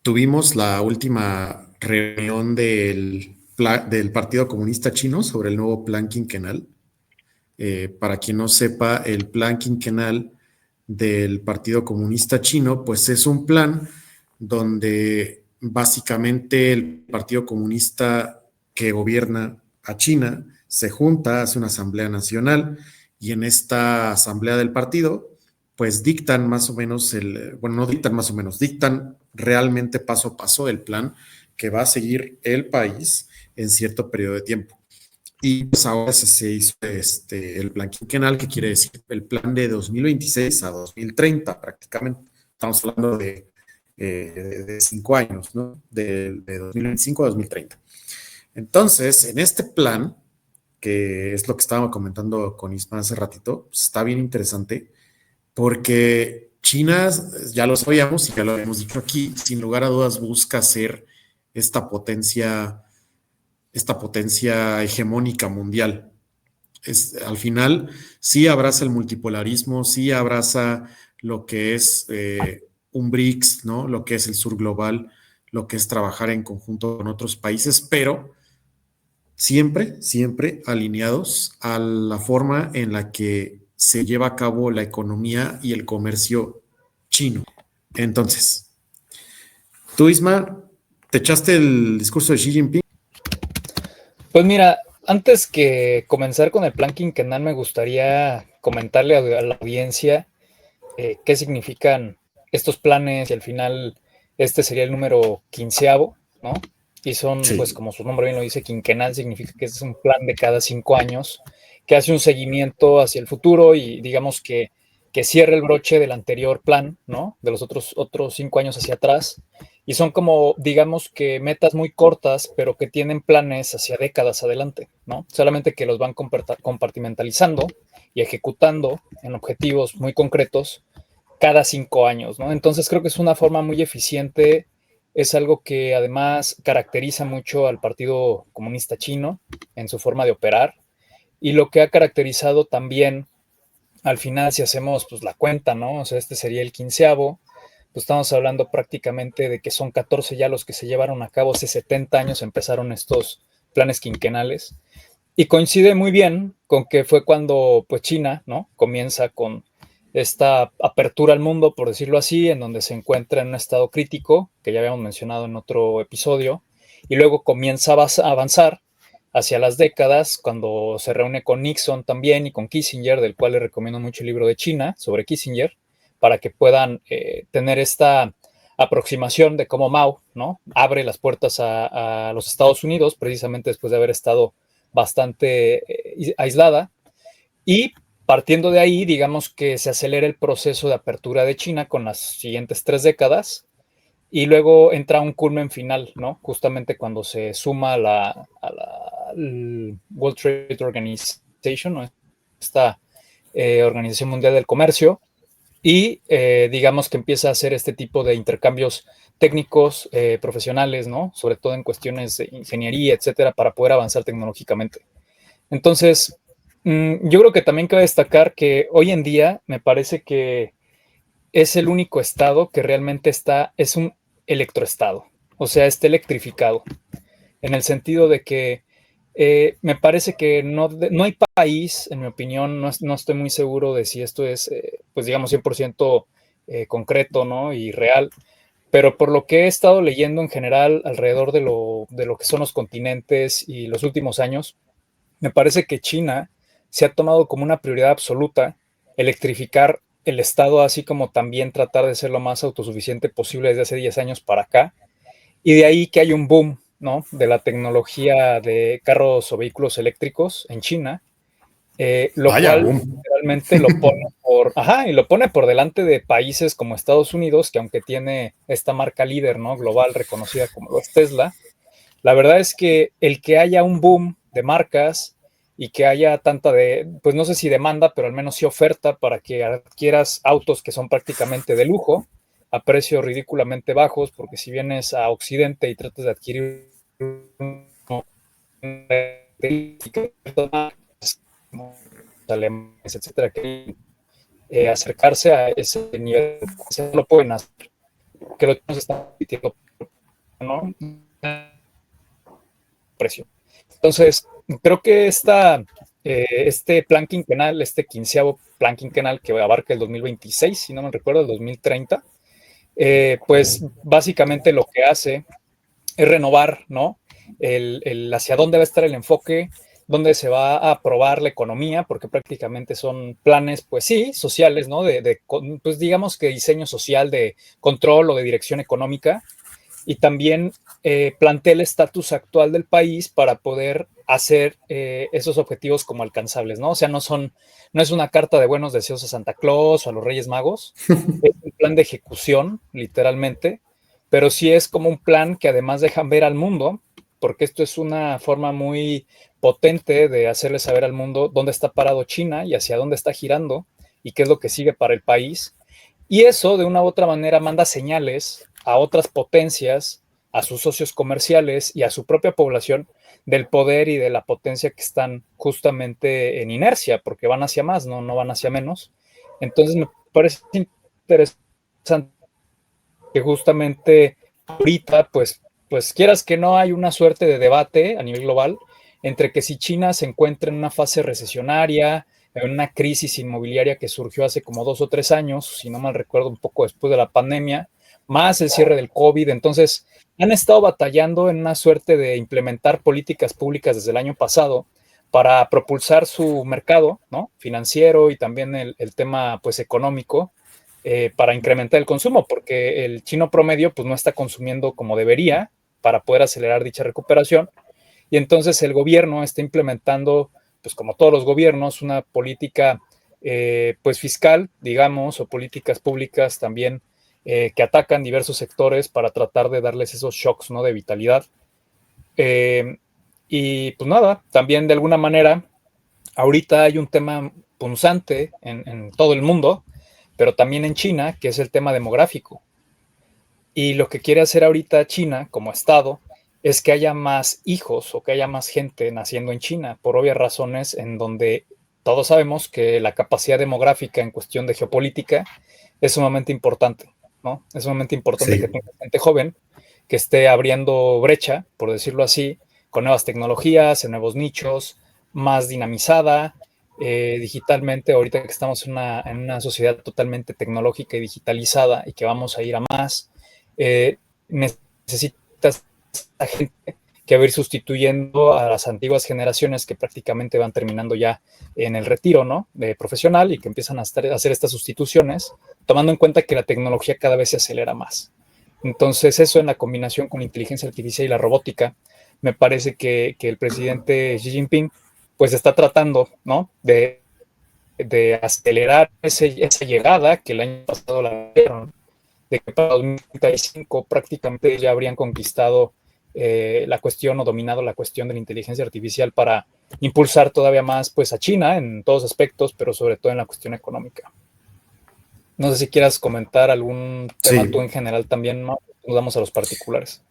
tuvimos la última reunión del Partido Comunista Chino sobre el nuevo plan quinquenal. Para quien no sepa, el plan quinquenal del Partido Comunista Chino, pues es un plan donde básicamente el Partido Comunista que gobierna a China se junta, hace una asamblea nacional y en esta asamblea del partido, pues dictan más o menos bueno, no dictan más o menos, dictan realmente paso a paso el plan que va a seguir el país en cierto periodo de tiempo. Y pues ahora se hizo el plan quinquenal, que quiere decir el plan de 2026 a 2030 prácticamente. Estamos hablando de 5 años, ¿no? De 2025 a 2030. Entonces, en este plan, que es lo que estábamos comentando con Isma hace ratito, pues está bien interesante porque China, ya lo sabíamos y ya lo habíamos dicho aquí, sin lugar a dudas busca ser esta potencia hegemónica mundial. Al final sí abraza el multipolarismo, sí abraza lo que es un BRICS, ¿no? Lo que es el sur global, lo que es trabajar en conjunto con otros países, pero siempre, siempre alineados a la forma en la que se lleva a cabo la economía y el comercio chino. Entonces, tú, Isma, ¿te echaste el discurso de Xi Jinping? Pues mira, antes que comenzar con el plan quinquenal, me gustaría comentarle a la audiencia qué significan estos planes y al final este sería el número 15º, ¿no? Y son, pues Sí. como su nombre bien lo dice, quinquenal significa que es un plan de cada 5 años que hace un seguimiento hacia el futuro y digamos que cierra el broche del anterior plan, ¿no? De los otros 5 años hacia atrás. Y son como, digamos que metas muy cortas, pero que tienen planes hacia décadas adelante, ¿no? Solamente que los van compartimentalizando y ejecutando en objetivos muy concretos cada 5 años, ¿no? Entonces creo que es una forma muy eficiente, es algo que además caracteriza mucho al Partido Comunista Chino en su forma de operar y lo que ha caracterizado también al final, si hacemos pues la cuenta, ¿no? O sea, este sería el 15º, pues estamos hablando prácticamente de que son 14 ya los que se llevaron a cabo, hace 70 años empezaron estos planes quinquenales y coincide muy bien con que fue cuando pues China, ¿no? Comienza con esta apertura al mundo, por decirlo así, en donde se encuentra en un estado crítico, que ya habíamos mencionado en otro episodio, y luego comienza a avanzar hacia las décadas, cuando se reúne con Nixon también y con Kissinger, del cual le recomiendo mucho el libro de China sobre Kissinger, para que puedan tener esta aproximación de cómo Mao, ¿no? Abre las puertas a los Estados Unidos, precisamente después de haber estado bastante aislada, y partiendo de ahí, digamos que se acelera el proceso de apertura de China con las siguientes 3 décadas, y luego entra un culmen final, ¿no? Justamente cuando se suma a la World Trade Organization, ¿no? Esta Organización Mundial del Comercio, y digamos que empieza a hacer este tipo de intercambios técnicos, profesionales, ¿no? Sobre todo en cuestiones de ingeniería, etcétera, para poder avanzar tecnológicamente. Entonces, yo creo que también cabe destacar que hoy en día me parece que es el único estado que realmente es un electroestado, o sea, está electrificado, en el sentido de que me parece que no hay país, en mi opinión, no estoy muy seguro de si esto es, pues digamos, 100% concreto, ¿no? Y real, pero por lo que he estado leyendo en general alrededor de lo que son los continentes y los últimos años, me parece que China se ha tomado como una prioridad absoluta electrificar el estado, así como también tratar de ser lo más autosuficiente posible desde hace 10 años para acá. Y de ahí que hay un boom, ¿no? De la tecnología de carros o vehículos eléctricos en China, lo Vaya, cual boom. realmente lo pone y lo pone por delante de países como Estados Unidos, que aunque tiene esta marca líder, ¿no? Global reconocida como lo es Tesla, la verdad es que el que haya un boom de marcas y que haya tanta pues no sé si demanda, pero al menos sí oferta para que adquieras autos que son prácticamente de lujo a precios ridículamente bajos, porque si vienes a Occidente y tratas de adquirir alemanes, etcétera, que acercarse a ese nivel, no lo pueden hacer, que los están compitiendo ¿no? Precio. Entonces, creo que este plan quinquenal, este 15º plan quinquenal que abarca el 2026, si no me recuerdo, el 2030, pues básicamente lo que hace es renovar, ¿no? Hacia dónde va a estar el enfoque, dónde se va a aprobar la economía, porque prácticamente son planes, pues sí, sociales, ¿no? Pues digamos que diseño social, de control o de dirección económica, y también plantea el estatus actual del país para poder hacer esos objetivos como alcanzables, ¿no? O sea, no es una carta de buenos deseos a Santa Claus o a los Reyes Magos, es un plan de ejecución, literalmente, pero sí es como un plan que además dejan ver al mundo, porque esto es una forma muy potente de hacerle saber al mundo dónde está parado China y hacia dónde está girando y qué es lo que sigue para el país. Y eso, de una u otra manera, manda señales a otras potencias, a sus socios comerciales y a su propia población del poder y de la potencia que están justamente en inercia, porque van hacia más, no van hacia menos. Entonces me parece interesante que justamente ahorita, pues quieras que no, hay una suerte de debate a nivel global entre que si China se encuentra en una fase recesionaria, en una crisis inmobiliaria que surgió hace como 2 o 3 años, si no mal recuerdo, un poco después de la pandemia, más el cierre del COVID. Entonces, han estado batallando en una suerte de implementar políticas públicas desde el año pasado para propulsar su mercado, ¿no? Financiero, y también el tema pues económico, para incrementar el consumo, porque el chino promedio pues no está consumiendo como debería para poder acelerar dicha recuperación. Y entonces el gobierno está implementando, pues como todos los gobiernos, una política pues fiscal, digamos, o políticas públicas también que atacan diversos sectores para tratar de darles esos shocks, ¿no?, de vitalidad. Eh, y pues nada, también de alguna manera, ahorita hay un tema punzante en todo el mundo, pero también en China, que es el tema demográfico. Y lo que quiere hacer ahorita China como Estado es que haya más hijos o que haya más gente naciendo en China, por obvias razones, en donde todos sabemos que la capacidad demográfica en cuestión de geopolítica es sumamente importante, ¿no? Es sumamente importante que Sí. tenga gente joven que esté abriendo brecha, por decirlo así, con nuevas tecnologías, en nuevos nichos, más dinamizada, digitalmente, ahorita que estamos en una sociedad totalmente tecnológica y digitalizada y que vamos a ir a más, necesitas a gente que va a ir sustituyendo a las antiguas generaciones que prácticamente van terminando ya en el retiro, ¿no?, de profesional, y que empiezan a hacer estas sustituciones, tomando en cuenta que la tecnología cada vez se acelera más. Entonces, eso en la combinación con la inteligencia artificial y la robótica, me parece que el presidente Xi Jinping pues está tratando, ¿no?, de acelerar esa llegada que el año pasado la vieron, de que para 2035 prácticamente ya habrían conquistado la cuestión o dominado la cuestión de la inteligencia artificial para impulsar todavía más pues a China en todos aspectos, pero sobre todo en la cuestión económica. No sé si quieras comentar algún tema tú Sí, en general también, ¿no? Nos vamos a los particulares.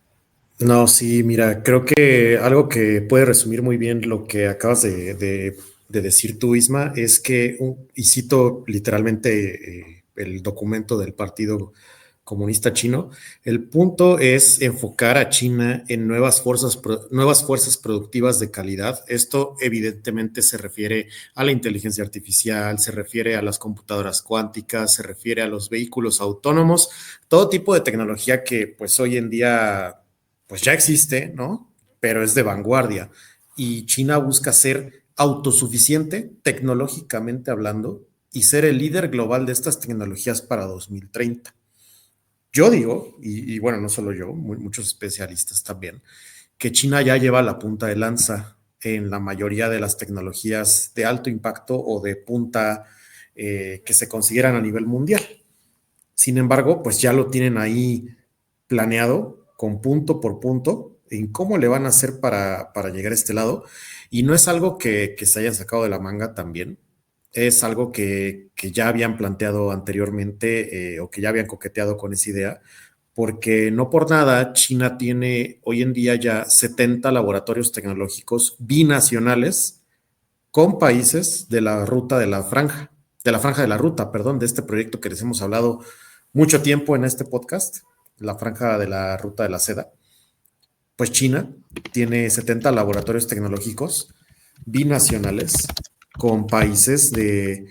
no, sí, mira, creo que algo que puede resumir muy bien lo que acabas de decir tú, Isma, es que, y cito literalmente el documento del Partido Comunista Chino, el punto es enfocar a China en nuevas fuerzas productivas de calidad. Esto evidentemente se refiere a la inteligencia artificial, se refiere a las computadoras cuánticas, se refiere a los vehículos autónomos, todo tipo de tecnología que pues hoy en día pues ya existe, ¿no? Pero es de vanguardia. Y China busca ser autosuficiente tecnológicamente hablando y ser el líder global de estas tecnologías para 2030. Yo digo, y bueno, no solo yo, muchos especialistas también, que China ya lleva la punta de lanza en la mayoría de las tecnologías de alto impacto o de punta que se consideran a nivel mundial. Sin embargo, pues ya lo tienen ahí planeado con punto por punto en cómo le van a hacer para llegar a este lado. Y no es algo que se hayan sacado de la manga también. Es algo que ya habían planteado anteriormente o que ya habían coqueteado con esa idea, porque no por nada China tiene hoy en día ya 70 laboratorios tecnológicos binacionales con países de la ruta de la franja de la ruta, perdón, de este proyecto que les hemos hablado mucho tiempo en este podcast, la franja de la ruta de la seda. pues China tiene 70 laboratorios tecnológicos binacionales con países de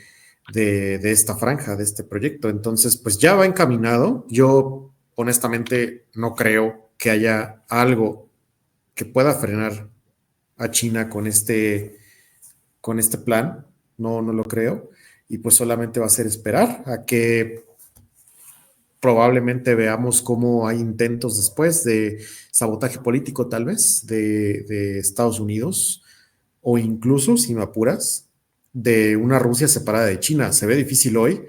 esta franja, de este proyecto. Entonces, pues ya va encaminado. Yo honestamente no creo que haya algo que pueda frenar a China con este plan. No, no lo creo. Y pues solamente va a ser esperar a que probablemente veamos cómo hay intentos después de sabotaje político, tal vez, de Estados Unidos, o incluso, si me apuras, de una Rusia separada de China. Se ve difícil hoy,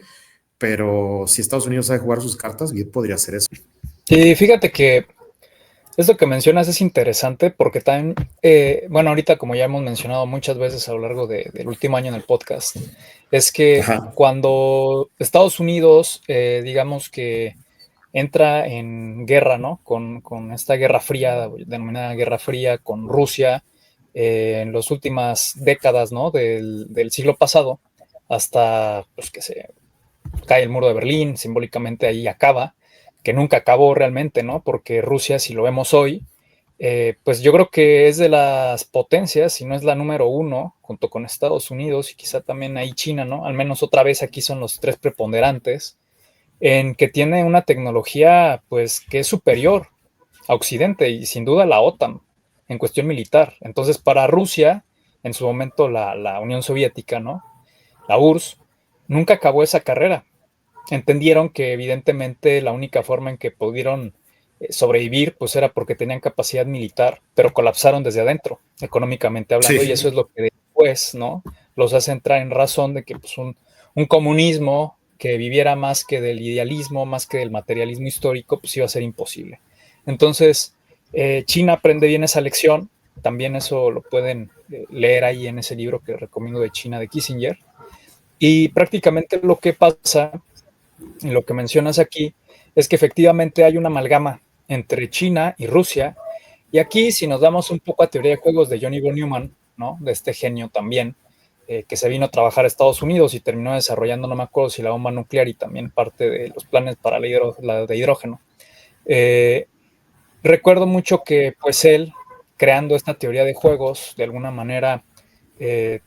pero si Estados Unidos sabe jugar sus cartas, bien podría hacer eso. Y fíjate que esto que mencionas es interesante porque también, bueno, ahorita como ya hemos mencionado muchas veces a lo largo del último año en el podcast, es que Ajá. cuando Estados Unidos, digamos que entra en guerra, ¿no? Con esta guerra fría, denominada Guerra Fría, con Rusia, en las últimas décadas, ¿no? Del siglo pasado, hasta pues, que se cae el muro de Berlín, simbólicamente ahí acaba, que nunca acabó realmente, ¿no? Porque Rusia, si lo vemos hoy, pues yo creo que es de las potencias, si no es la número uno, junto con Estados Unidos y quizá también ahí China, ¿no? Al menos otra vez aquí son los tres preponderantes, en que tiene una tecnología, pues, que es superior a Occidente y sin duda la OTAN en cuestión militar. Entonces, para Rusia, en su momento la Unión Soviética, ¿no? La URSS, nunca acabó esa carrera. Entendieron que evidentemente la única forma en que pudieron sobrevivir pues era porque tenían capacidad militar, pero colapsaron desde adentro, económicamente hablando, y eso Sí, es lo que después, ¿no? Los hace entrar en razón de que pues un comunismo que viviera más que del idealismo, más que del materialismo histórico, pues iba a ser imposible. Entonces, China aprende bien esa lección, también eso lo pueden leer ahí en ese libro que recomiendo de China de Kissinger, y prácticamente lo que pasa, y lo que mencionas aquí, es que efectivamente hay una amalgama entre China y Rusia. Y aquí, si nos damos un poco a teoría de juegos de Johnny von Neumann, ¿no? De este genio también, que se vino a trabajar a Estados Unidos y terminó desarrollando, no me acuerdo si la bomba nuclear y también parte de los planes para la de hidrógeno. Eh, Recuerdo mucho que pues él, creando esta teoría de juegos, de alguna manera, eh,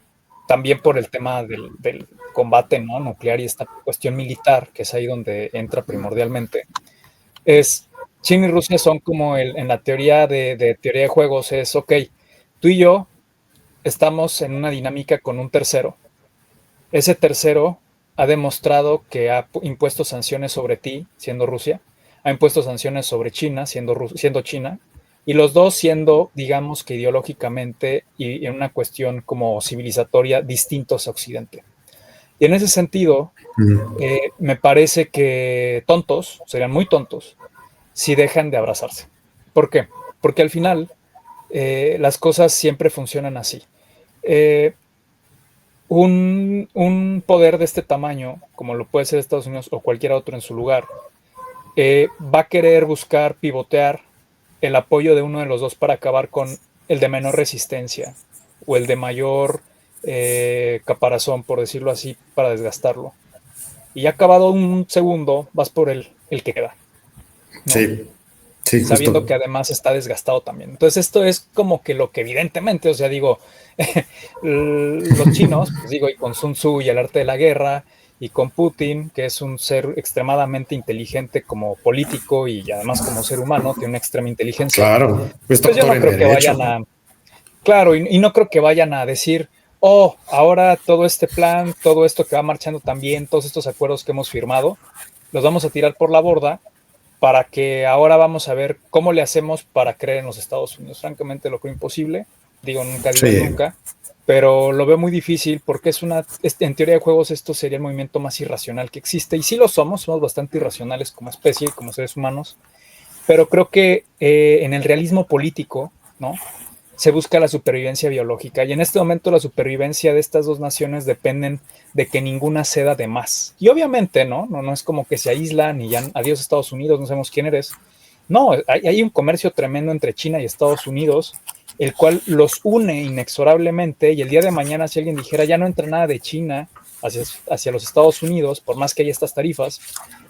también por el tema del combate, ¿no? Nuclear y esta cuestión militar, que es ahí donde entra primordialmente, es China y Rusia son como en la teoría de teoría de juegos, es, ok, tú y yo estamos en una dinámica con un tercero. Ese tercero ha demostrado que ha impuesto sanciones sobre ti, siendo Rusia, ha impuesto sanciones sobre China, siendo China, y los dos siendo, digamos que ideológicamente y en una cuestión como civilizatoria distintos a Occidente. Y en ese sentido, me parece que tontos, serían muy tontos, si dejan de abrazarse. ¿Por qué? Porque al final las cosas siempre funcionan así. Eh, poder de este tamaño, como lo puede ser Estados Unidos o cualquier otro en su lugar, va a querer buscar pivotear el apoyo de uno de los dos para acabar con el de menor resistencia o el de mayor caparazón, por decirlo así, para desgastarlo. Y ya acabado un segundo, vas por el que queda, ¿no? sí, sí, Sabiendo justo. que además está desgastado también. Entonces esto es como que lo que evidentemente, o sea, digo, los chinos, pues digo, y con Sun Tzu y el arte de la guerra, y con Putin, que es un ser extremadamente inteligente como político y además como ser humano, tiene una extrema inteligencia, Claro, es pues yo doctor no en creo que vayan Derecho. a, claro, y no creo que vayan a decir, oh, ahora todo este plan, todo esto que va marchando también, todos estos acuerdos que hemos firmado, los vamos a tirar por la borda para que ahora vamos a ver cómo le hacemos para creer en los Estados Unidos. Francamente lo creo imposible, digo, nunca digas Sí, nunca, pero lo veo muy difícil porque en teoría de juegos esto sería el movimiento más irracional que existe, y sí lo somos bastante irracionales como especie y como seres humanos, pero creo que en el realismo político, ¿no? Se busca la supervivencia biológica, y en este momento la supervivencia de estas dos naciones dependen de que ninguna ceda de más. Y obviamente, no es como que se aíslan y ya adiós Estados Unidos, no sabemos quién eres. No, hay un comercio tremendo entre China y Estados Unidos, el cual los une inexorablemente, y el día de mañana si alguien dijera ya no entra nada de China hacia los Estados Unidos, por más que haya estas tarifas,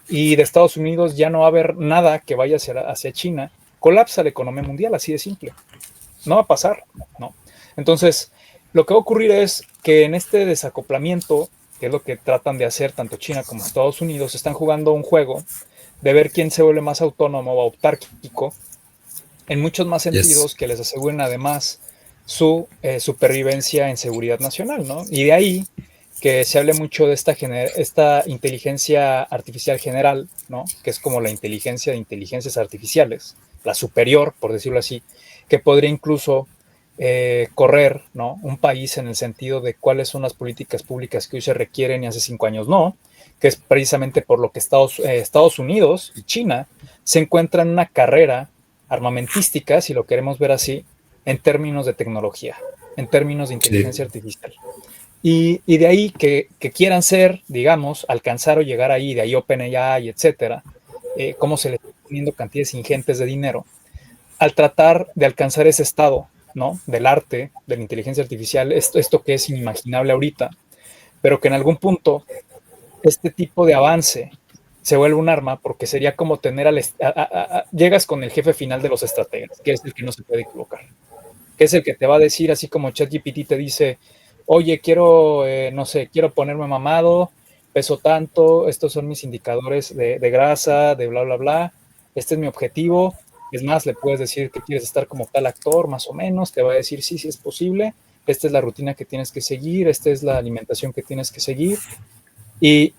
y de Estados Unidos ya no va a haber nada que vaya hacia China, colapsa la economía mundial, así de simple. No va a pasar, ¿no? Entonces, lo que va a ocurrir es que en este desacoplamiento, que es lo que tratan de hacer tanto China como Estados Unidos, están jugando un juego de ver quién se vuelve más autónomo o autárquico en muchos más sentidos que les aseguren además su supervivencia en seguridad nacional, ¿no? Y de ahí que se hable mucho de esta inteligencia artificial general, ¿no? Que es como la inteligencia de inteligencias artificiales, la superior, por decirlo así, que podría incluso correr, ¿no? Un país en el sentido de cuáles son las políticas públicas que hoy se requieren y hace 5 años no, que es precisamente por lo que Estados Unidos y China se encuentran en una carrera armamentística, si lo queremos ver así, en términos de tecnología, en términos de inteligencia artificial. Y de ahí que quieran ser, digamos, alcanzar o llegar ahí, de ahí OpenAI, etcétera, cómo se les está poniendo cantidades ingentes de dinero, al tratar de alcanzar ese estado, ¿no? Del arte, de la inteligencia artificial, esto que es inimaginable ahorita, pero que en algún punto este tipo de avance se vuelve un arma porque sería como tener llegas con el jefe final de los estrategas, que es el que no se puede equivocar, que es el que te va a decir, así como ChatGPT te dice, oye, quiero, no sé, quiero ponerme mamado, peso tanto, estos son mis indicadores de grasa, de bla, bla, bla, este es mi objetivo. Es más, le puedes decir que quieres estar como tal actor, más o menos, te va a decir, sí, sí es posible, esta es la rutina que tienes que seguir, esta es la alimentación que tienes que seguir, y,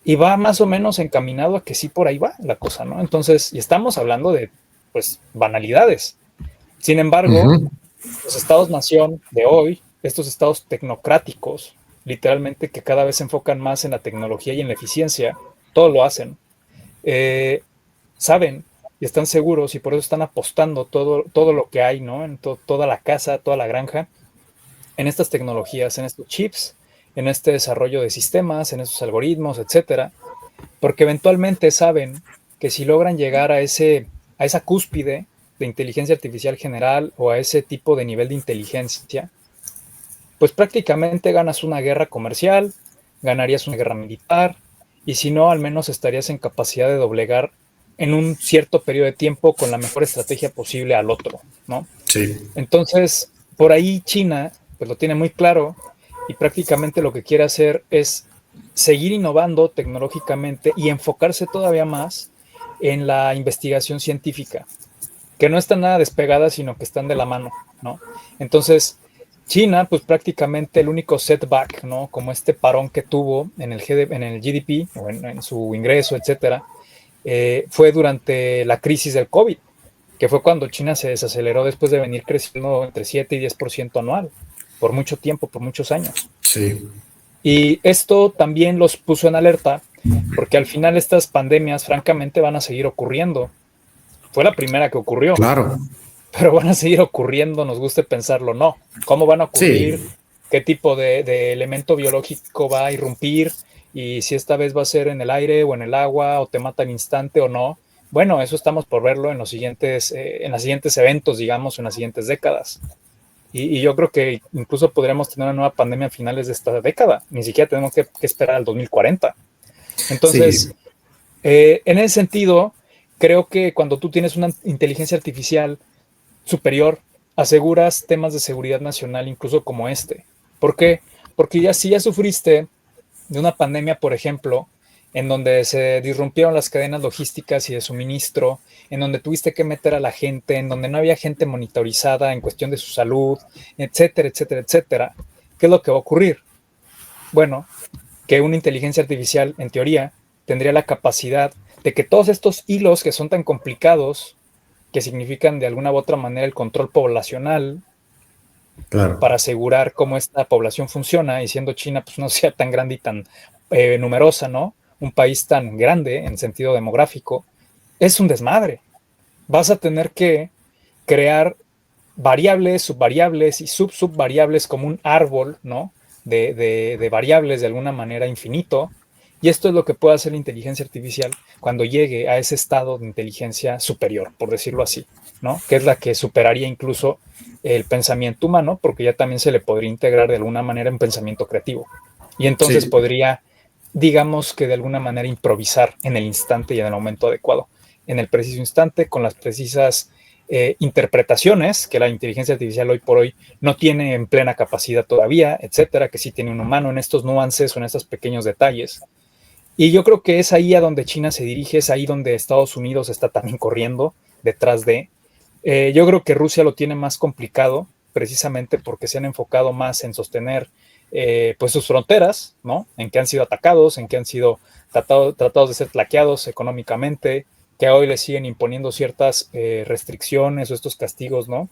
y va más o menos encaminado a que sí por ahí va la cosa, ¿no? Entonces, y estamos hablando de, pues, banalidades. Sin embargo, los estados-nación de hoy, estos estados tecnocráticos, literalmente que cada vez se enfocan más en la tecnología y en la eficiencia, todo lo hacen, saben y están seguros y por eso están apostando todo lo que hay, ¿no? En toda la casa, toda la granja, en estas tecnologías, en estos chips, en este desarrollo de sistemas, en estos algoritmos, etcétera, porque eventualmente saben que si logran llegar a esa cúspide de inteligencia artificial general o a ese tipo de nivel de inteligencia, pues prácticamente ganas una guerra comercial, ganarías una guerra militar, y si no, al menos estarías en capacidad de doblegar en un cierto periodo de tiempo con la mejor estrategia posible al otro, ¿no? Sí. Entonces, por ahí China, pues lo tiene muy claro, y prácticamente lo que quiere hacer es seguir innovando tecnológicamente y enfocarse todavía más en la investigación científica, que no están nada despegadas, sino que están de la mano, ¿no? Entonces, China, pues prácticamente el único setback, ¿no? Como este parón que tuvo en el GDP o en su ingreso, etcétera, fue durante la crisis del COVID, que fue cuando China se desaceleró después de venir creciendo entre 7 y 10% anual, por mucho tiempo, por muchos años. Sí. Y esto también los puso en alerta, porque al final estas pandemias, francamente, van a seguir ocurriendo. Fue la primera que ocurrió. Claro. Pero van a seguir ocurriendo, nos guste pensarlo, no. ¿Cómo van a ocurrir? Sí. ¿Qué tipo de elemento biológico va a irrumpir? Y si esta vez va a ser en el aire o en el agua, o te mata al instante o no. Bueno, eso estamos por verlo en los siguientes eventos, digamos, en las siguientes décadas. Y yo creo que incluso podríamos tener una nueva pandemia a finales de esta década. Ni siquiera tenemos que esperar al 2040. Entonces, sí. En ese sentido, creo que cuando tú tienes una inteligencia artificial superior, aseguras temas de seguridad nacional, incluso como este. ¿Por qué? Porque si ya sufriste de una pandemia, por ejemplo, en donde se disrumpieron las cadenas logísticas y de suministro, en donde tuviste que meter a la gente, en donde no había gente monitorizada en cuestión de su salud, etcétera, etcétera, etcétera. ¿Qué es lo que va a ocurrir? Bueno, que una inteligencia artificial, en teoría, tendría la capacidad de que todos estos hilos que son tan complicados, que significan de alguna u otra manera el control poblacional, claro, para asegurar cómo esta población funciona, y siendo China pues no sea tan grande y tan numerosa, ¿no? Un país tan grande en sentido demográfico, es un desmadre. Vas a tener que crear variables, subvariables y subvariables como un árbol, ¿no? De variables de alguna manera infinito. Y esto es lo que puede hacer la inteligencia artificial cuando llegue a ese estado de inteligencia superior, por decirlo así, ¿no? Que es la que superaría incluso el pensamiento humano, porque ya también se le podría integrar de alguna manera un pensamiento creativo. Y entonces sí, podría, digamos que de alguna manera improvisar en el instante y en el momento adecuado. en el preciso instante, con las precisas interpretaciones que la inteligencia artificial hoy por hoy no tiene en plena capacidad todavía, etcétera, que sí tiene un humano en estos nuances o en estos pequeños detalles. Y yo creo que es ahí a donde China se dirige, es ahí donde Estados Unidos está también corriendo detrás de. Yo creo que Rusia lo tiene más complicado, precisamente porque se han enfocado más en sostener pues sus fronteras, ¿no? En que han sido atacados, en que han sido tratados de ser tlaqueados económicamente, que hoy les siguen imponiendo ciertas restricciones o estos castigos, ¿no?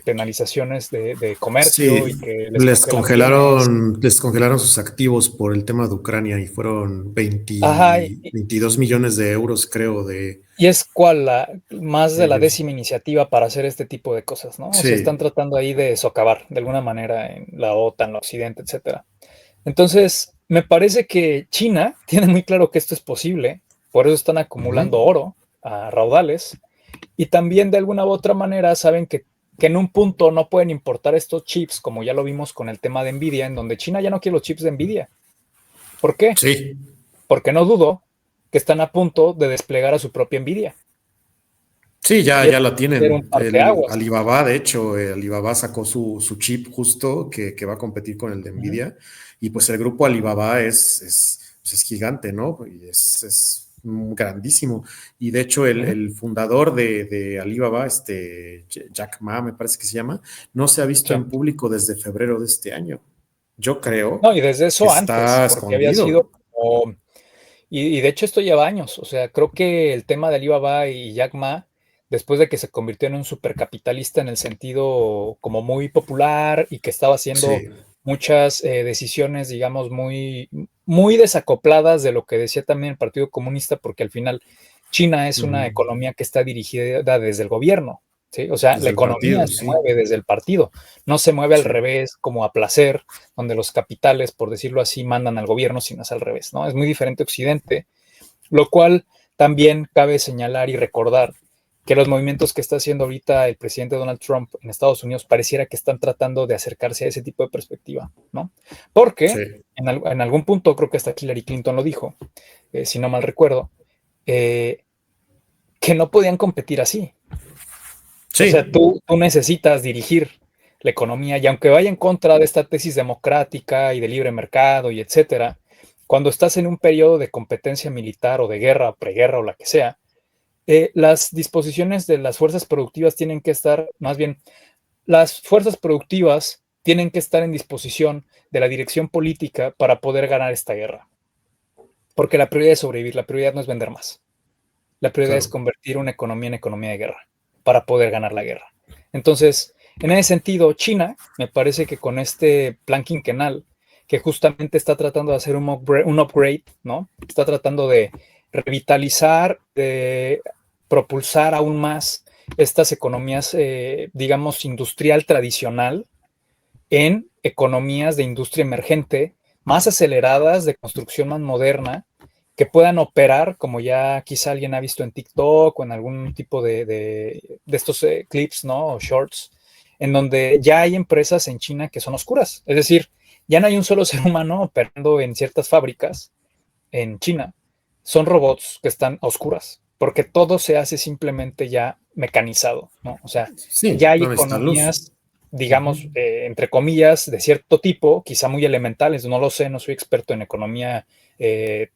Penalizaciones de comercio y Sí, que les congelan bienes. les congelaron sus activos por el tema de Ucrania y fueron Ajá, 22 millones de euros, creo, y es cual más de de la ellos. 10ª iniciativa para hacer este tipo de cosas, ¿no? O sea, están Sí, tratando ahí de socavar de alguna manera en la OTAN, el Occidente, etcétera. Entonces, me parece que China tiene muy claro que esto es posible, por eso están acumulando ujú, oro a raudales, y también de alguna u otra manera saben que en un punto no pueden importar estos chips, como ya lo vimos con el tema de Nvidia, en donde China ya no quiere los chips de Nvidia. ¿Por qué? sí, Porque no dudo que están a punto de desplegar a su propia Nvidia. sí, Y ya esto la va a ser un tienen. El parteaguas. Alibaba, de hecho, Alibaba sacó su chip justo que va a competir con el de Uh -huh. Nvidia. Y pues el grupo Alibaba pues es gigante, ¿no? Y es grandísimo. Y de hecho, Uh -huh. el fundador de Alibaba, Jack Ma, me parece que se llama, no se ha visto Sí. en público desde febrero de este año. Yo creo No, y desde que eso antes, está porque había sido escondido. como, y de hecho esto lleva años, o sea, creo que el tema de Alibaba y Jack Ma, después de que se convirtió en un supercapitalista en el sentido como muy popular y que estaba haciendo Sí. muchas decisiones, digamos, muy desacopladas de lo que decía también el Partido Comunista, porque al final China es una Ujú. economía que está dirigida desde el gobierno, ¿sí? O sea, la Desde el economía partido, se sí. mueve desde el partido, no se mueve al Sí. revés como a placer, donde los capitales, por decirlo así, mandan al gobierno, sino es al revés, ¿no? Es muy diferente Occidente, lo cual también cabe señalar y recordar que los movimientos que está haciendo ahorita el presidente Donald Trump en Estados Unidos pareciera que están tratando de acercarse a ese tipo de perspectiva, ¿no? Porque Sí. en algún punto, creo que hasta Hillary Clinton lo dijo, si no mal recuerdo, eh, que no podían competir así. O sea, Sí. tú necesitas dirigir la economía y aunque vaya en contra de esta tesis democrática y de libre mercado y etcétera, cuando estás en un periodo de competencia militar o de guerra o preguerra o la que sea, las disposiciones de las fuerzas productivas tienen que estar, más bien, las fuerzas productivas tienen que estar en disposición de la dirección política para poder ganar esta guerra. Porque la prioridad es sobrevivir, la prioridad no es vender más. La prioridad es Claro. convertir una economía en economía de guerra para poder ganar la guerra. Entonces, en ese sentido, China, me parece que con este plan quinquenal, que justamente está tratando de hacer un upgrade, ¿no? Está tratando de revitalizar, de propulsar aún más estas economías, digamos, industrial tradicional en economías de industria emergente más aceleradas, de construcción más moderna, que puedan operar, como ya quizá alguien ha visto en TikTok o en algún tipo de estos clips, ¿no? O shorts, en donde ya hay empresas en China que son oscuras. Es decir, ya no hay un solo ser humano operando en ciertas fábricas en China. Son robots que están a oscuras, porque todo se hace simplemente ya mecanizado, ¿no? O sea, ya Sí, hay no necesitan luz. economías, digamos, Ujú. entre comillas, de cierto tipo, quizá muy elementales, no lo sé, no soy experto en economía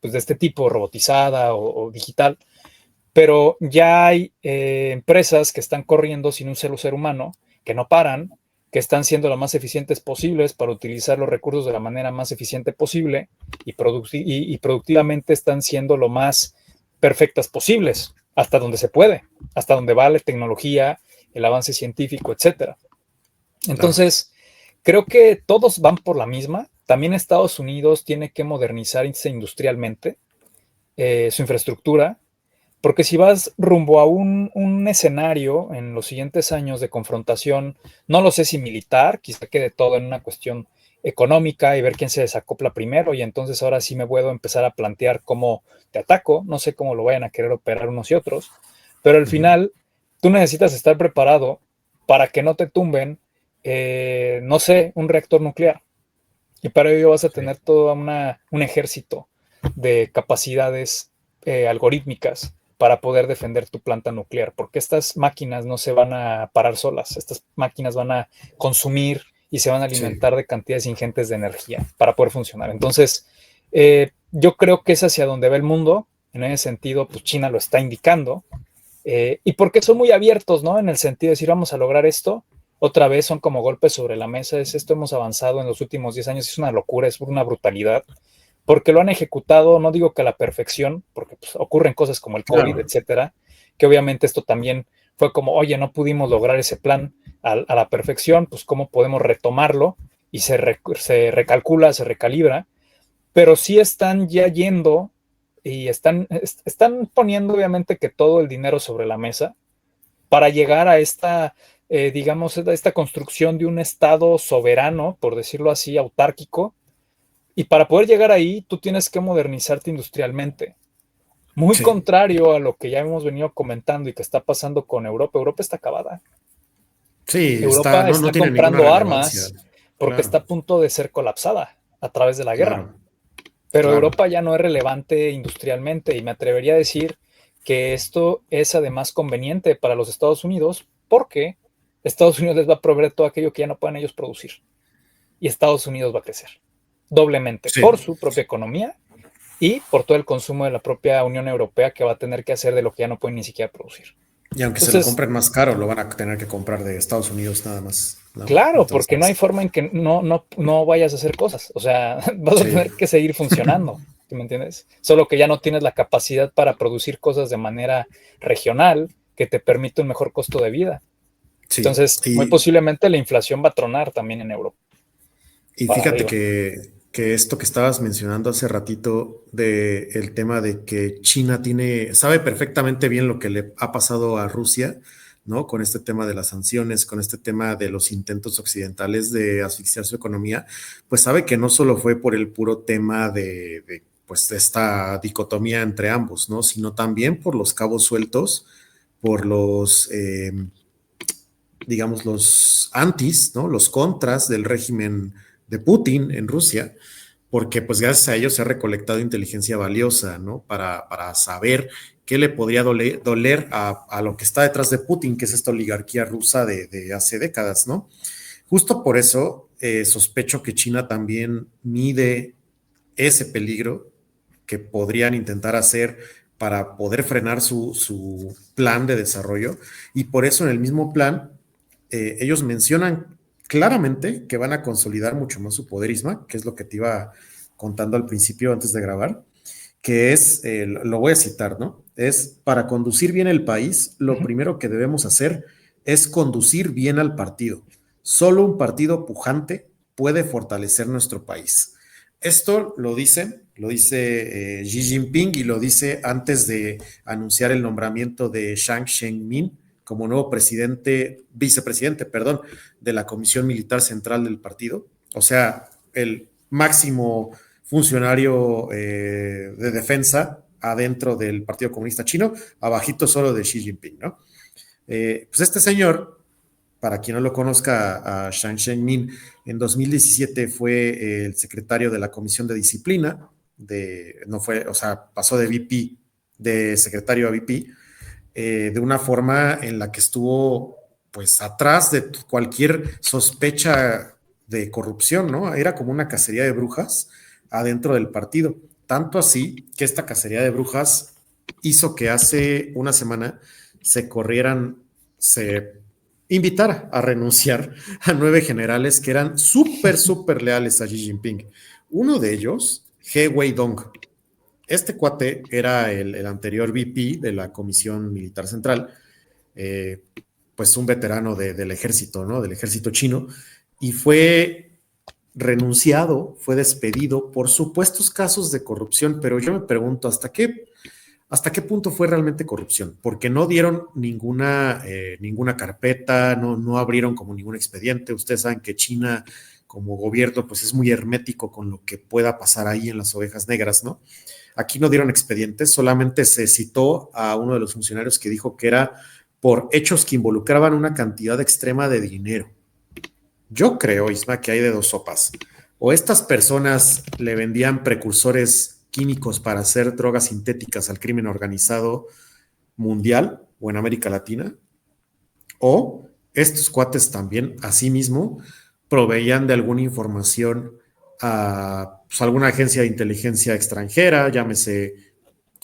pues de este tipo, robotizada o digital, pero ya hay empresas que están corriendo sin un solo ser humano, que no paran, que están siendo lo más eficientes posibles para utilizar los recursos de la manera más eficiente posible y productivamente están siendo lo más perfectas posibles, hasta donde se puede, hasta donde va la tecnología, el avance científico, etcétera. Claro. Entonces, creo que todos van por la misma. También Estados Unidos tiene que modernizarse industrialmente, su infraestructura, porque si vas rumbo a un escenario en los siguientes años de confrontación, no lo sé si militar, quizá quede todo en una cuestión económica y ver quién se desacopla primero, y entonces ahora sí me puedo empezar a plantear cómo te ataco, no sé cómo lo vayan a querer operar unos y otros, pero al Ujú. final tú necesitas estar preparado para que no te tumben, no sé, un reactor nuclear. Y para ello vas a Sí. tener todo un ejército de capacidades algorítmicas para poder defender tu planta nuclear, porque estas máquinas no se van a parar solas, estas máquinas van a consumir y se van a alimentar de cantidades ingentes de energía para poder funcionar. Entonces, yo creo que es hacia donde va el mundo. En ese sentido, pues China lo está indicando. Y porque son muy abiertos, ¿no? En el sentido de decir, vamos a lograr esto. Otra vez son como golpes sobre la mesa. Es esto, hemos avanzado en los últimos 10 años. Es una locura, es una brutalidad. Porque lo han ejecutado, no digo que a la perfección, porque pues, ocurren cosas como el COVID, claro, etcétera, que obviamente esto también fue como, oye, no pudimos lograr ese plan a la perfección, pues cómo podemos retomarlo, y se recalcula, se recalibra, pero sí están ya yendo y están poniendo obviamente que todo el dinero sobre la mesa para llegar a esta, digamos, esta construcción de un Estado soberano, por decirlo así, autárquico. Y para poder llegar ahí, tú tienes que modernizarte industrialmente. Muy contrario a lo que ya hemos venido comentando y que está pasando con Europa. Europa está acabada. Sí, Europa está tiene comprando armas porque claro, está a punto de ser colapsada a través de la guerra. Claro, Pero Europa ya no es relevante industrialmente, y me atrevería a decir que esto es además conveniente para los Estados Unidos, porque Estados Unidos les va a proveer todo aquello que ya no puedan ellos producir. Y Estados Unidos va a crecer doblemente por su propia economía y por todo el consumo de la propia Unión Europea, que va a tener que hacer de lo que ya no pueden ni siquiera producir. Y aunque se lo compren más caro, lo van a tener que comprar de Estados Unidos nada más, ¿no? Claro, entonces, porque no hay forma en que no vayas a hacer cosas. O sea, vas a tener que seguir funcionando, ¿tú me entiendes? Solo que ya no tienes la capacidad para producir cosas de manera regional que te permite un mejor costo de vida. Entonces, muy posiblemente la inflación va a tronar también en Europa. Y fíjate que esto que estabas mencionando hace ratito el tema de que China sabe perfectamente bien lo que le ha pasado a Rusia, ¿no? Con este tema de las sanciones, con este tema de los intentos occidentales de asfixiar su economía, pues sabe que no solo fue por el puro tema de esta dicotomía entre ambos, ¿no? Sino también por los cabos sueltos, por los, digamos, los antis, ¿no? Los contras del régimen de Putin en Rusia, porque pues gracias a ellos se ha recolectado inteligencia valiosa, ¿no? Para saber qué le podría doler a lo que está detrás de Putin, que es esta oligarquía rusa de hace décadas, ¿no? Justo por eso sospecho que China también mide ese peligro que podrían intentar hacer para poder frenar su plan de desarrollo, y por eso en el mismo plan ellos mencionan claramente que van a consolidar mucho más su poder, Isma, que es lo que te iba contando al principio antes de grabar, que es, lo voy a citar, ¿no? Es: para conducir bien el país, lo primero que debemos hacer es conducir bien al partido. Solo un partido pujante puede fortalecer nuestro país. Esto lo dice Xi Jinping, y lo dice antes de anunciar el nombramiento de Jiang Zemin como nuevo vicepresidente, de la Comisión Militar Central del partido. O sea, el máximo funcionario de defensa adentro del Partido Comunista Chino, abajito solo de Xi Jinping, ¿no? Pues este señor, para quien no lo conozca, a Jiang Zemin, en 2017 fue el secretario de la Comisión de Disciplina, pasó de VP, de secretario a VP, de una forma en la que estuvo pues atrás de cualquier sospecha de corrupción, ¿no? Era como una cacería de brujas adentro del partido. Tanto así que esta cacería de brujas hizo que hace una semana se invitara a renunciar a 9 generales que eran súper leales a Xi Jinping. Uno de ellos, He Weidong. Este cuate era el anterior VP de la Comisión Militar Central, pues un veterano del ejército, ¿no? Del ejército chino, y fue renunciado, fue despedido por supuestos casos de corrupción. Pero yo me pregunto, ¿hasta qué punto fue realmente corrupción? Porque no dieron ninguna carpeta, no abrieron como ningún expediente. Ustedes saben que China, como gobierno, pues es muy hermético con lo que pueda pasar ahí en las ovejas negras, ¿no? Aquí no dieron expedientes, solamente se citó a uno de los funcionarios que dijo que era por hechos que involucraban una cantidad extrema de dinero. Yo creo, Isma, que hay de dos sopas. O estas personas le vendían precursores químicos para hacer drogas sintéticas al crimen organizado mundial o en América Latina, o estos cuates también, asimismo, proveían de alguna información a pues, alguna agencia de inteligencia extranjera, llámese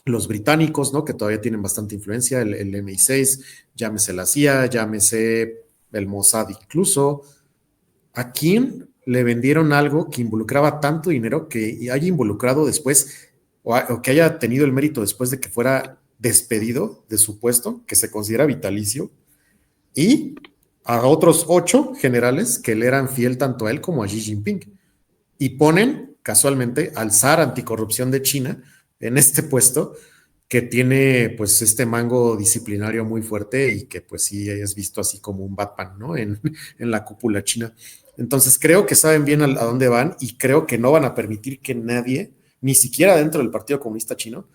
los británicos, ¿no? Que todavía tienen bastante influencia, el MI6, llámese la CIA, llámese el Mossad incluso. ¿A quién le vendieron algo que involucraba tanto dinero que haya involucrado después o que haya tenido el mérito después de que fuera despedido de su puesto, que se considera vitalicio, y a otros 8 generales que le eran fiel tanto a él como a Xi Jinping? Y ponen casualmente al zar anticorrupción de China en este puesto que tiene pues este mango disciplinario muy fuerte y que pues sí es visto así como un Batman, ¿no? En la cúpula china. Entonces creo que saben bien a dónde van y creo que no van a permitir que nadie, ni siquiera dentro del Partido Comunista Chino,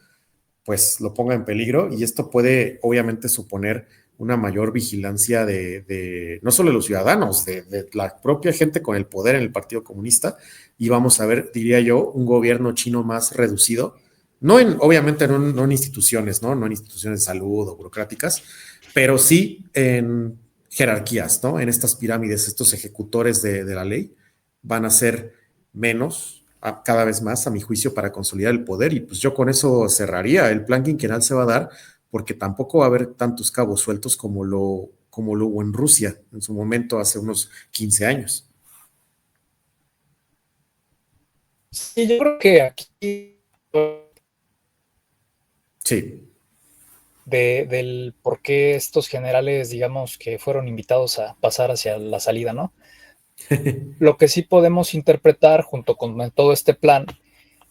pues lo ponga en peligro y esto puede obviamente suponer una mayor vigilancia de no solo de los ciudadanos, de la propia gente con el poder en el Partido Comunista y vamos a ver, diría yo, un gobierno chino más reducido, no en, obviamente no en instituciones, ¿no? No en instituciones de salud o burocráticas, pero sí en jerarquías, ¿no? En estas pirámides, estos ejecutores de la ley van a ser menos cada vez más, a mi juicio, para consolidar el poder. Y pues yo con eso cerraría. El plan quinquenal se va a dar porque tampoco va a haber tantos cabos sueltos como lo hubo en Rusia en su momento hace unos 15 años. Sí, yo creo que aquí Sí. del por qué estos generales, digamos, que fueron invitados a pasar hacia la salida, ¿no? Lo que sí podemos interpretar junto con todo este plan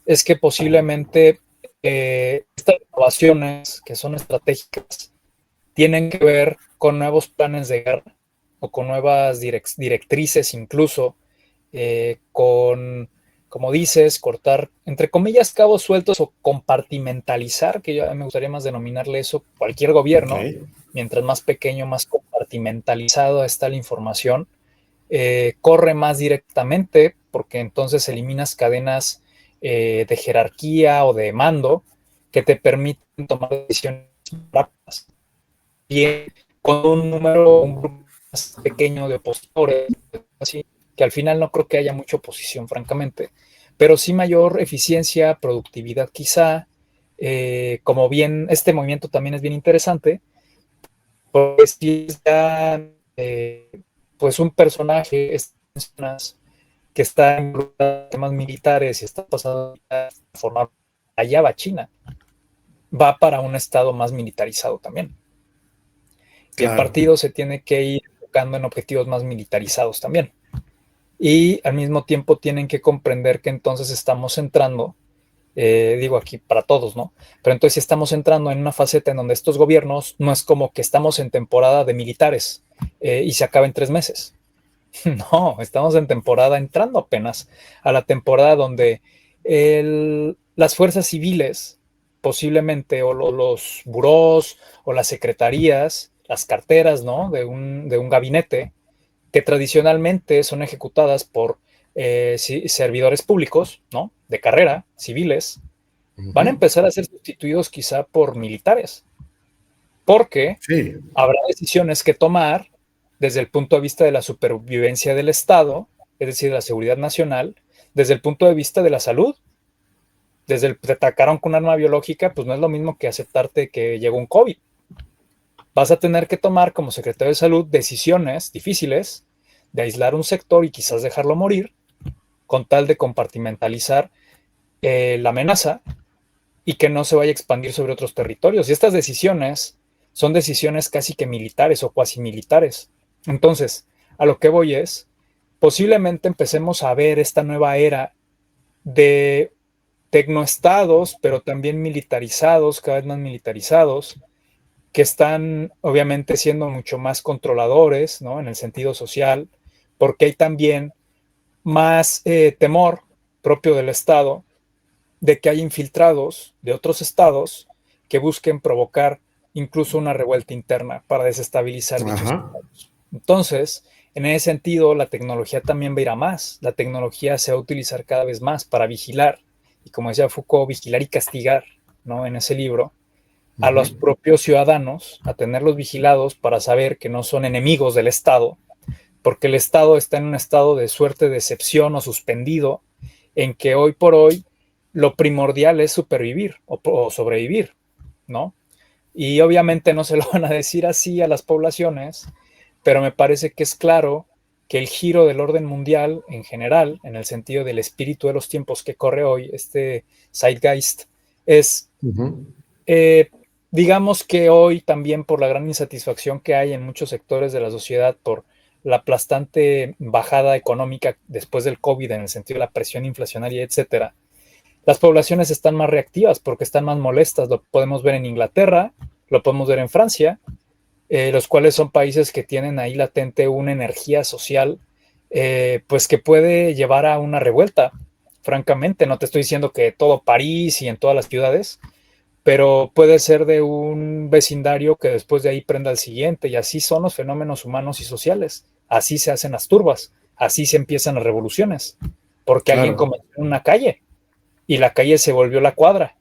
es que posiblemente estas innovaciones que son estratégicas tienen que ver con nuevos planes de guerra o con nuevas directrices incluso, con, como dices, cortar, entre comillas, cabos sueltos o compartimentalizar, que yo me gustaría más denominarle eso, cualquier gobierno, Okay. mientras más pequeño, más compartimentalizado está la información, corre más directamente porque entonces eliminas cadenas de jerarquía o de mando que te permiten tomar decisiones rápidas. Bien, con un grupo más pequeño de opositores, así, que al final no creo que haya mucha oposición, francamente, pero sí mayor eficiencia, productividad quizá, como bien, este movimiento también es bien interesante, pues si es ya, pues un personaje, que está en temas militares y está pasando a formar, allá va China, va para un estado más militarizado también. Y el Claro. partido se tiene que ir enfocando en objetivos más militarizados también. Y al mismo tiempo tienen que comprender que entonces estamos entrando, digo aquí para todos, ¿no? Pero entonces sí estamos entrando en una faceta en donde estos gobiernos no es como que estamos en temporada de militares y se acaba en 3 meses. No, estamos en temporada, entrando apenas a la temporada donde las fuerzas civiles, posiblemente, o los burós, o las secretarías, las carteras, ¿no? De un gabinete, que tradicionalmente son ejecutadas por servidores públicos, ¿no? De carrera, civiles, van a Uh-huh. empezar a ser sustituidos quizá por militares, porque Sí, habrá decisiones que tomar desde el punto de vista de la supervivencia del Estado, es decir, de la seguridad nacional, desde el punto de vista de la salud. Desde el te atacaron con un arma biológica, pues no es lo mismo que aceptarte que llegó un COVID. Vas a tener que tomar como secretario de salud decisiones difíciles de aislar un sector y quizás dejarlo morir, con tal de compartimentalizar la amenaza y que no se vaya a expandir sobre otros territorios. Y estas decisiones son decisiones casi que militares o cuasi militares. Entonces, a lo que voy es, posiblemente empecemos a ver esta nueva era de tecnoestados, pero también militarizados, cada vez más militarizados, que están obviamente siendo mucho más controladores, ¿no? En el sentido social, porque hay también más temor propio del Estado de que hay infiltrados de otros estados que busquen provocar incluso una revuelta interna para desestabilizar dichos ajá, estados. Entonces, en ese sentido, la tecnología también va a ir a más. La tecnología se va a utilizar cada vez más para vigilar, y como decía Foucault, vigilar y castigar, ¿no? En ese libro, a los propios ciudadanos, a tenerlos vigilados para saber que no son enemigos del Estado, porque el Estado está en un estado de suerte de excepción o suspendido, en que hoy por hoy lo primordial es supervivir o sobrevivir, ¿no? Y obviamente no se lo van a decir así a las poblaciones, pero me parece que es claro que el giro del orden mundial en general, en el sentido del espíritu de los tiempos que corre hoy, este Zeitgeist, es, digamos que hoy también por la gran insatisfacción que hay en muchos sectores de la sociedad por la aplastante bajada económica después del COVID, en el sentido de la presión inflacionaria, etcétera, las poblaciones están más reactivas porque están más molestas. Lo podemos ver en Inglaterra, lo podemos ver en Francia, los cuales son países que tienen ahí latente una energía social, pues que puede llevar a una revuelta. Francamente, no te estoy diciendo que todo París y en todas las ciudades, pero puede ser de un vecindario que después de ahí prenda al siguiente, y así son los fenómenos humanos y sociales. Así se hacen las turbas, así se empiezan las revoluciones, porque alguien comenzó en una calle y la calle se volvió la cuadra,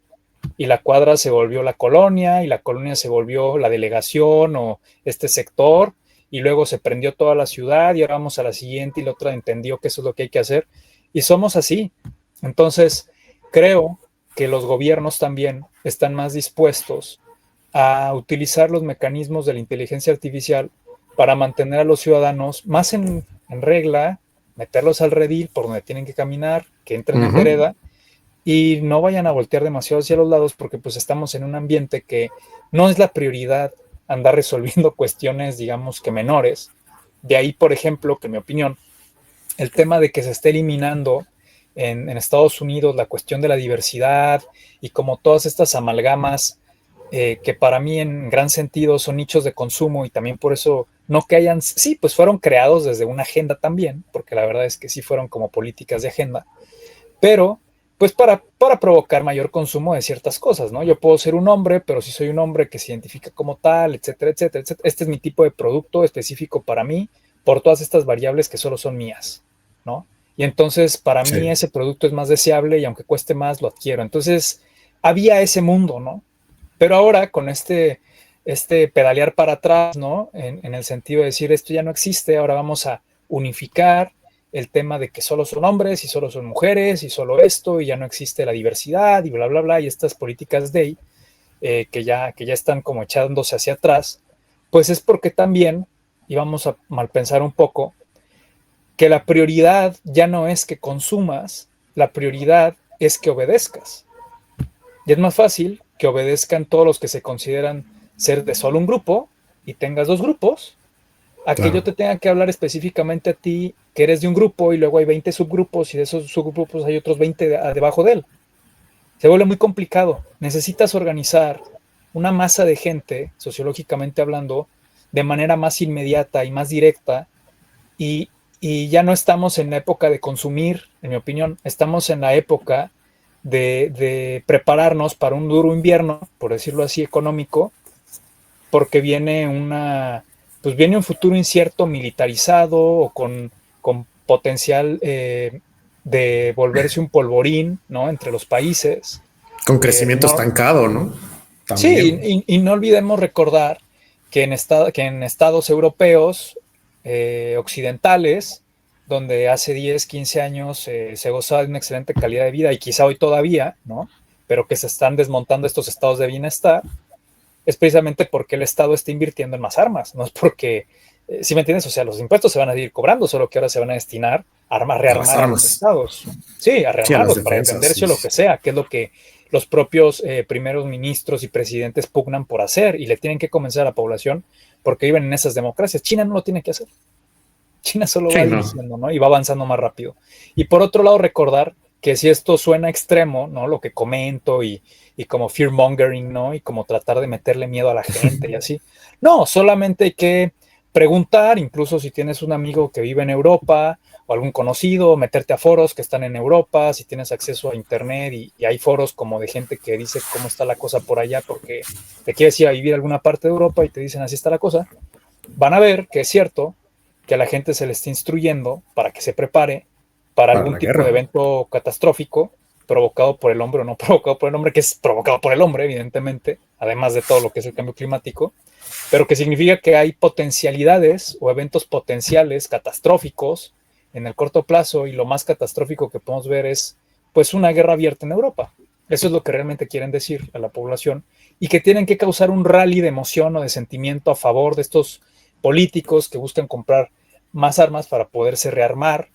y la cuadra se volvió la colonia, y la colonia se volvió la delegación o este sector, y luego se prendió toda la ciudad, y ahora vamos a la siguiente, y la otra entendió que eso es lo que hay que hacer, y somos así. Entonces, creo que los gobiernos también están más dispuestos a utilizar los mecanismos de la inteligencia artificial para mantener a los ciudadanos más en regla, meterlos al redil por donde tienen que caminar, que entren en vereda, y no vayan a voltear demasiado hacia los lados, porque pues estamos en un ambiente que no es la prioridad andar resolviendo cuestiones, digamos que menores. De ahí, por ejemplo, que en mi opinión, el tema de que se esté eliminando en Estados Unidos la cuestión de la diversidad y como todas estas amalgamas que para mí en gran sentido son nichos de consumo, y también por eso no que hayan, sí, pues fueron creados desde una agenda también, porque la verdad es que sí fueron como políticas de agenda, pero pues para provocar mayor consumo de ciertas cosas, ¿no? Yo puedo ser un hombre, pero si soy un hombre que se identifica como tal, etcétera, etcétera, etcétera. Este es mi tipo de producto específico para mí, por todas estas variables que solo son mías, ¿no? Y entonces para mí ese producto es más deseable y aunque cueste más, lo adquiero. Entonces había ese mundo, ¿no? Pero ahora con este pedalear para atrás, ¿no? En el sentido de decir, esto ya no existe, ahora vamos a unificar el tema de que solo son hombres y solo son mujeres y solo esto, y ya no existe la diversidad y bla, bla, bla, y estas políticas que ya están como echándose hacia atrás, pues es porque también, y vamos a malpensar un poco, que la prioridad ya no es que consumas, la prioridad es que obedezcas. Y es más fácil que obedezcan todos los que se consideran ser de solo un grupo y tengas dos grupos, a que yo te tenga que hablar específicamente a ti, que eres de un grupo y luego hay 20 subgrupos y de esos subgrupos hay otros 20 debajo de él. Se vuelve muy complicado. Necesitas organizar una masa de gente, sociológicamente hablando, de manera más inmediata y más directa, y ya no estamos en la época de consumir, en mi opinión, estamos en la época de prepararnos para un duro invierno, por decirlo así, económico, porque viene viene un futuro incierto, militarizado o con potencial de volverse un polvorín, ¿no? Entre los países. Con crecimiento estancado, ¿no? También. Sí, y no olvidemos recordar que en estados europeos occidentales, donde hace 10, 15 años se gozaba de una excelente calidad de vida y quizá hoy todavía, ¿no? Pero que se están desmontando estos estados de bienestar, es precisamente porque el Estado está invirtiendo en más armas, no es porque, ¿sí me entiendes? O sea, los impuestos se van a seguir cobrando, solo que ahora se van a destinar a rearmar a los estados. Sí, a rearmarlos para defenderse o lo que sea, que es lo que los propios primeros ministros y presidentes pugnan por hacer, y le tienen que convencer a la población porque viven en esas democracias. China no lo tiene que hacer. China solo va dirigiendo, ¿no? Y va avanzando más rápido. Y por otro lado, recordar que si esto suena extremo, ¿no? Lo que comento y como fear mongering, ¿no? Y como tratar de meterle miedo a la gente y así. No, solamente hay que preguntar, incluso si tienes un amigo que vive en Europa o algún conocido, meterte a foros que están en Europa, si tienes acceso a internet y hay foros como de gente que dice cómo está la cosa por allá porque te quieres ir a vivir a alguna parte de Europa y te dicen así está la cosa, van a ver que es cierto que a la gente se le está instruyendo para que se prepare para algún tipo de evento catastrófico, provocado por el hombre o no provocado por el hombre, que es provocado por el hombre, evidentemente, además de todo lo que es el cambio climático, pero que significa que hay potencialidades o eventos potenciales catastróficos en el corto plazo, y lo más catastrófico que podemos ver es pues una guerra abierta en Europa. Eso es lo que realmente quieren decir a la población, y que tienen que causar un rally de emoción o de sentimiento a favor de estos políticos que buscan comprar más armas para poderse rearmar,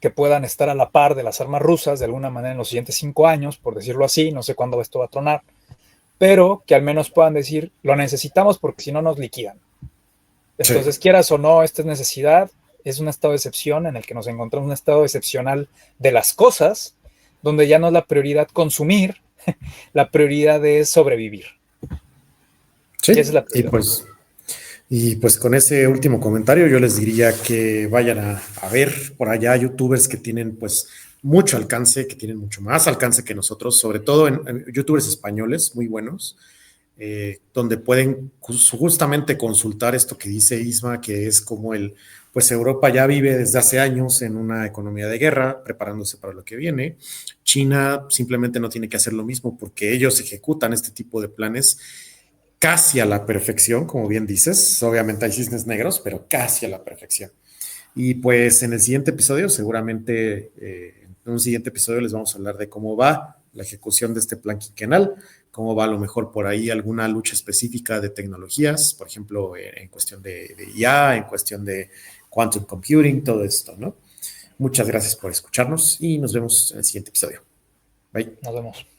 que puedan estar a la par de las armas rusas de alguna manera en los siguientes 5 años, por decirlo así. No sé cuándo esto va a tronar, pero que al menos puedan decir, lo necesitamos porque si no nos liquidan. Entonces, sí, quieras o no, esta es necesidad, es un estado de excepción en el que nos encontramos, un estado excepcional de las cosas, donde ya no es la prioridad consumir, la prioridad es sobrevivir. Sí, esa es la prioridad. Y pues con ese último comentario yo les diría que vayan a ver por allá youtubers que tienen pues mucho alcance, que tienen mucho más alcance que nosotros, sobre todo en youtubers españoles muy buenos, donde pueden justamente consultar esto que dice Isma, que es como pues Europa ya vive desde hace años en una economía de guerra, preparándose para lo que viene. China simplemente no tiene que hacer lo mismo porque ellos ejecutan este tipo de planes casi a la perfección, como bien dices. Obviamente hay cisnes negros, pero casi a la perfección. Y pues en el siguiente episodio, seguramente en un siguiente episodio les vamos a hablar de cómo va la ejecución de este plan quinquenal, cómo va a lo mejor por ahí alguna lucha específica de tecnologías, por ejemplo, en cuestión de IA, en cuestión de quantum computing, todo esto, ¿no? Muchas gracias por escucharnos y nos vemos en el siguiente episodio. Bye. Nos vemos.